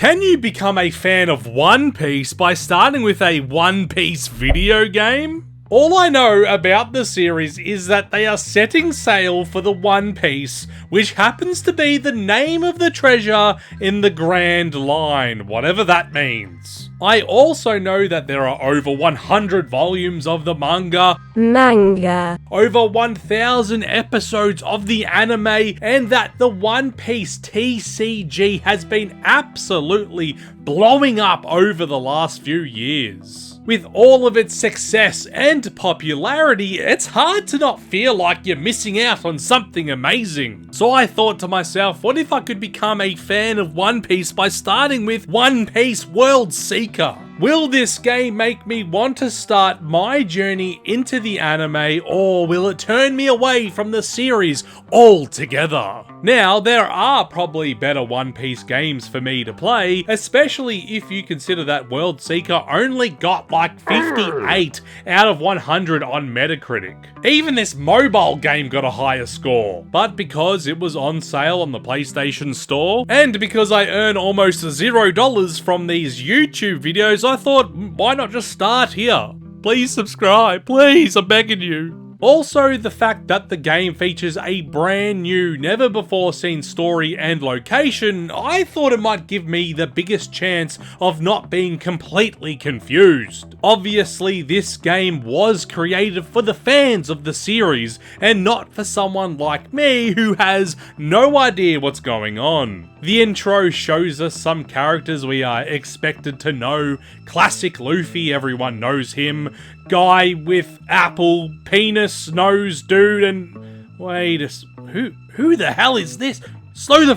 Can you become a fan of One Piece by starting with a One Piece video game? All I know about the series is that they are setting sail for the One Piece, which happens to be the name of the treasure in the Grand Line, whatever that means. I also know that there are over 100 volumes of the manga, over 1,000 episodes of the anime, and that the One Piece TCG has been absolutely blowing up over the last few years. With all of its success and popularity, it's hard to not feel like you're missing out on something amazing. So I thought to myself, what if I could become a fan of One Piece by starting with One Piece World Seeker? Will this game make me want to start my journey into the anime, or will it turn me away from the series altogether? Now, there are probably better One Piece games for me to play, especially if you consider that World Seeker only got like 58 out of 100 on Metacritic. Even this mobile game got a higher score, but because it was on sale on the PlayStation Store, and because I earn almost $0 from these YouTube videos, I thought, why not just start here? Please subscribe, please, I'm begging you. Also, the fact that the game features a brand new, never before seen story and location, I thought it might give me the biggest chance of not being completely confused. Obviously, this game was created for the fans of the series, and not for someone like me who has no idea what's going on. The intro shows us some characters we are expected to know. Classic Luffy, everyone knows him. Guy with apple, penis, nose, dude, and... wait who the hell is this? Slow the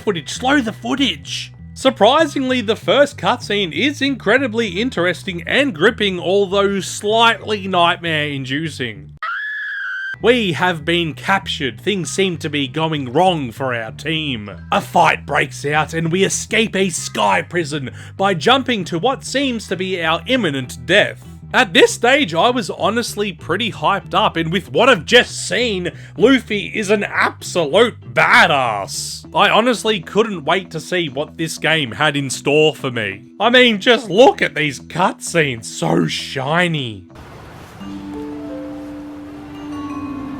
footage! Surprisingly, the first cutscene is incredibly interesting and gripping, although slightly nightmare-inducing. We have been captured. Things seem to be going wrong for our team. A fight breaks out and we escape a sky prison by jumping to what seems to be our imminent death. At this stage, I was honestly pretty hyped up, and with what I've just seen, Luffy is an absolute badass. I honestly couldn't wait to see what this game had in store for me. I mean, just look at these cutscenes, so shiny.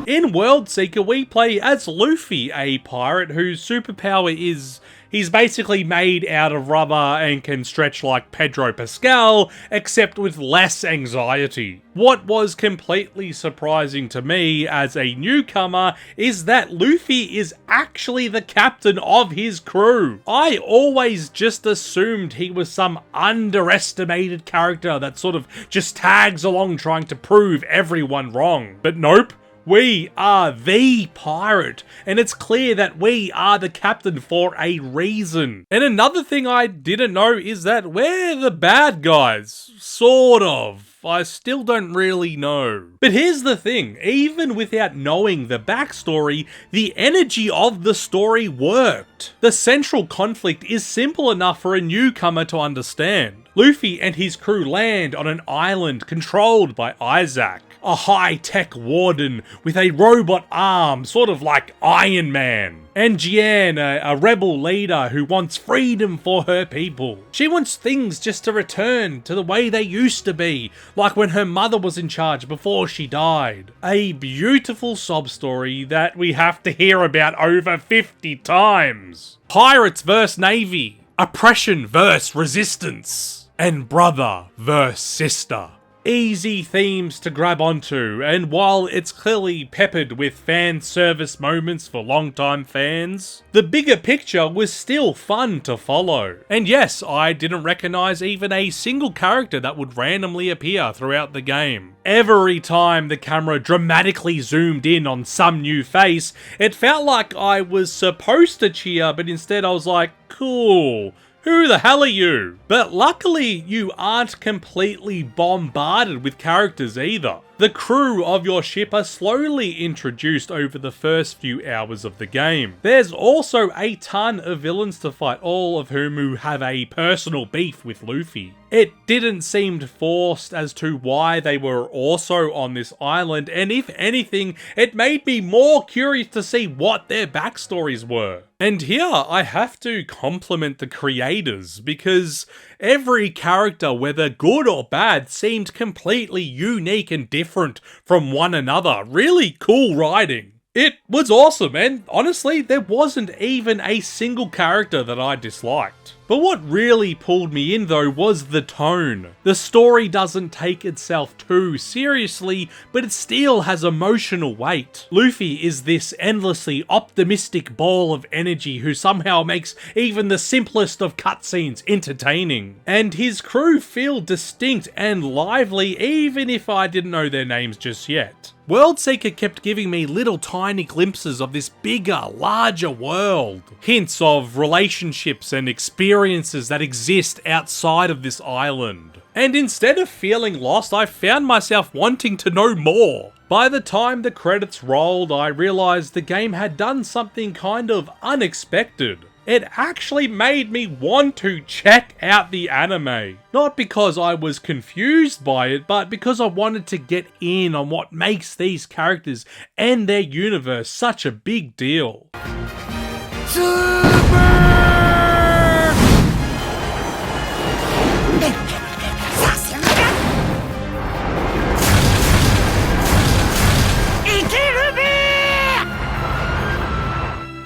In World Seeker, we play as Luffy, a pirate whose superpower is he's basically made out of rubber and can stretch like Pedro Pascal, except with less anxiety. What was completely surprising to me as a newcomer is that Luffy is actually the captain of his crew. I always just assumed he was some underestimated character that sort of just tags along trying to prove everyone wrong. But nope. We are the pirate, and it's clear that we are the captain for a reason. And another thing I didn't know is that we're the bad guys. Sort of. I still don't really know. But here's the thing, even without knowing the backstory, the energy of the story worked. The central conflict is simple enough for a newcomer to understand. Luffy and his crew land on an island controlled by Isaac, a high-tech warden with a robot arm, sort of like Iron Man. And Jian, a rebel leader who wants freedom for her people. She wants things just to return to the way they used to be, like when her mother was in charge before she died. A beautiful sob story that we have to hear about over 50 times. Pirates vs Navy, oppression vs resistance, and brother vs sister. Easy themes to grab onto, and while it's clearly peppered with fan service moments for longtime fans, the bigger picture was still fun to follow. And yes, I didn't recognize even a single character that would randomly appear throughout the game. Every time the camera dramatically zoomed in on some new face, it felt like I was supposed to cheer, but instead I was like, cool. Who the hell are you? But luckily, you aren't completely bombarded with characters either. The crew of your ship are slowly introduced over the first few hours of the game. There's also a ton of villains to fight, all of whom have a personal beef with Luffy. It didn't seem forced as to why they were also on this island, and if anything, it made me more curious to see what their backstories were. And here, I have to compliment the creators, because every character, whether good or bad, seemed completely unique and different from one another. Really cool writing. It was awesome, and honestly, there wasn't even a single character that I disliked. But what really pulled me in though was the tone. The story doesn't take itself too seriously, but it still has emotional weight. Luffy is this endlessly optimistic ball of energy who somehow makes even the simplest of cutscenes entertaining. And his crew feel distinct and lively even if I didn't know their names just yet. Worldseeker kept giving me little tiny glimpses of this bigger, larger world. Hints of relationships and experiences that exist outside of this island. And instead of feeling lost, I found myself wanting to know more. By the time the credits rolled, I realized the game had done something kind of unexpected. It actually made me want to check out the anime. Not because I was confused by it, but because I wanted to get in on what makes these characters and their universe such a big deal.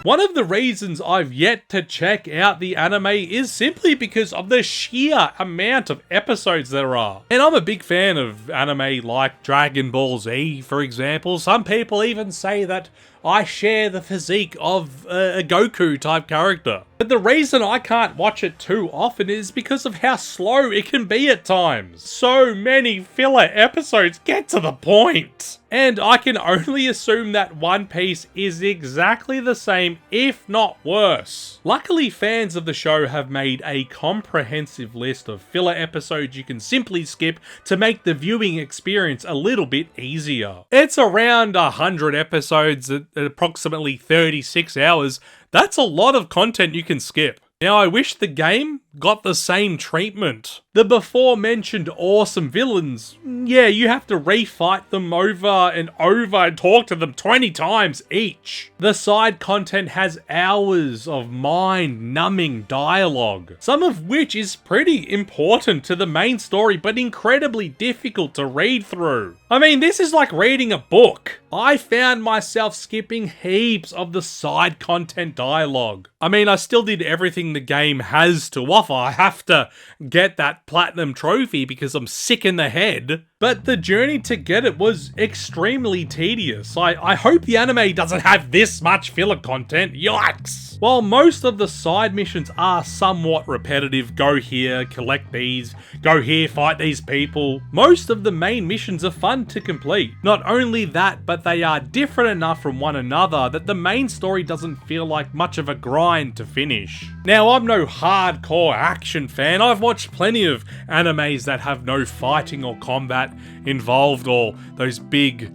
One of the reasons I've yet to check out the anime is simply because of the sheer amount of episodes there are. And I'm a big fan of anime like Dragon Ball Z, for example. Some people even say that I share the physique of a Goku type character. But the reason I can't watch it too often is because of how slow it can be at times. So many filler episodes, get to the point. And I can only assume that One Piece is exactly the same, if not worse. Luckily, fans of the show have made a comprehensive list of filler episodes you can simply skip to make the viewing experience a little bit easier. It's around 100 episodes at approximately 36 hours. That's a lot of content you can skip. Now, I wish the game got the same treatment. The before mentioned awesome villains, yeah, you have to refight them over and over and talk to them 20 times each. The side content has hours of mind-numbing dialogue, some of which is pretty important to the main story but incredibly difficult to read through. I mean, this is like reading a book. I found myself skipping heaps of the side content dialogue. I mean, I still did everything the game has to offer. I have to get that platinum trophy because I'm sick in the head. But the journey to get it was extremely tedious. I hope the anime doesn't have this much filler content. Yikes! While most of the side missions are somewhat repetitive, go here, collect these, go here, fight these people, most of the main missions are fun to complete. Not only that, but they are different enough from one another that the main story doesn't feel like much of a grind to finish. Now, I'm no hardcore action fan. I've watched plenty of animes that have no fighting or combat involved, or those big,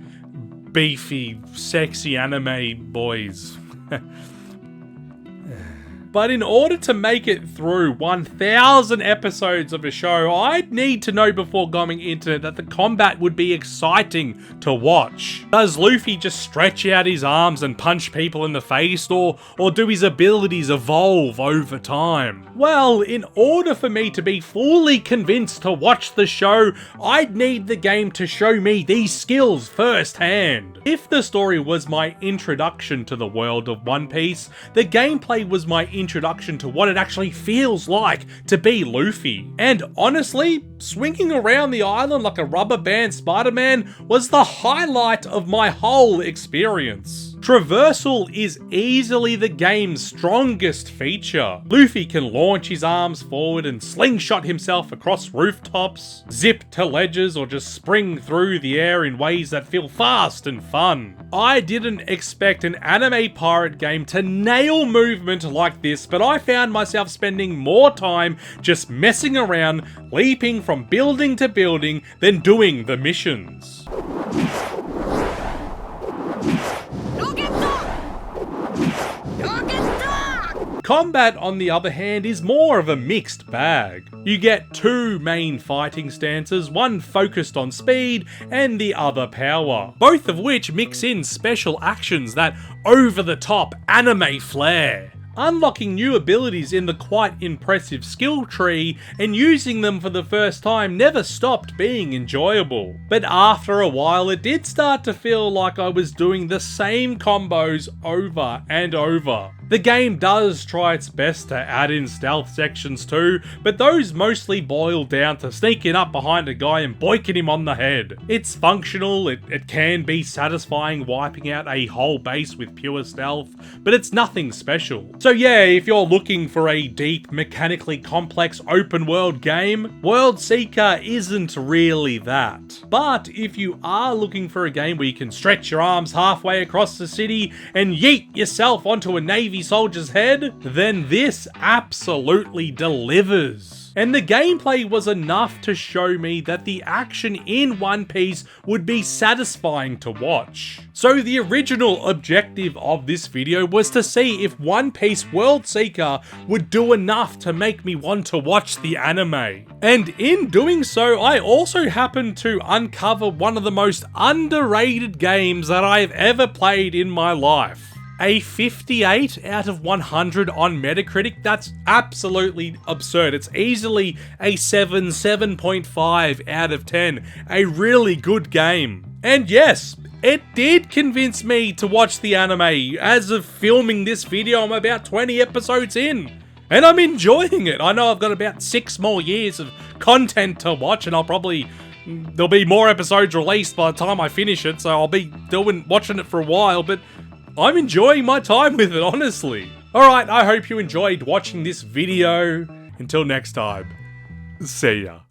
beefy, sexy anime boys. But in order to make it through 1,000 episodes of a show, I'd need to know before going into it that the combat would be exciting to watch. Does Luffy just stretch out his arms and punch people in the face, or do his abilities evolve over time? Well, in order for me to be fully convinced to watch the show, I'd need the game to show me these skills firsthand. If the story was my introduction to the world of One Piece, the gameplay was my introduction to what it actually feels like to be Luffy. And honestly, swinging around the island like a rubber band Spider-Man was the highlight of my whole experience. Traversal is easily the game's strongest feature. Luffy can launch his arms forward and slingshot himself across rooftops, zip to ledges, or just spring through the air in ways that feel fast and fun. I didn't expect an anime pirate game to nail movement like this, but I found myself spending more time just messing around, leaping from building to building, than doing the missions. Combat, on the other hand, is more of a mixed bag. You get two main fighting stances, one focused on speed and the other power, both of which mix in special actions that over-the-top anime flair. Unlocking new abilities in the quite impressive skill tree and using them for the first time never stopped being enjoyable. But after a while it did start to feel like I was doing the same combos over and over. The game does try its best to add in stealth sections too, but those mostly boil down to sneaking up behind a guy and boinking him on the head. It's functional, it can be satisfying wiping out a whole base with pure stealth, but it's nothing special. So yeah, if you're looking for a deep, mechanically complex open world game, World Seeker isn't really that. But if you are looking for a game where you can stretch your arms halfway across the city and yeet yourself onto a Navy soldier's head, then this absolutely delivers. And the gameplay was enough to show me that the action in One Piece would be satisfying to watch. So the original objective of this video was to see if One Piece World Seeker would do enough to make me want to watch the anime. And in doing so, I also happened to uncover one of the most underrated games that I've ever played in my life. A 58 out of 100 on Metacritic, that's absolutely absurd. It's easily a 7.5 out of 10. A really good game. And yes, it did convince me to watch the anime. As of filming this video, I'm about 20 episodes in. And I'm enjoying it. I know I've got about 6 more years of content to watch, and there'll be more episodes released by the time I finish it, so I'll be watching it for a while, but I'm enjoying my time with it, honestly. Alright, I hope you enjoyed watching this video. Until next time, see ya.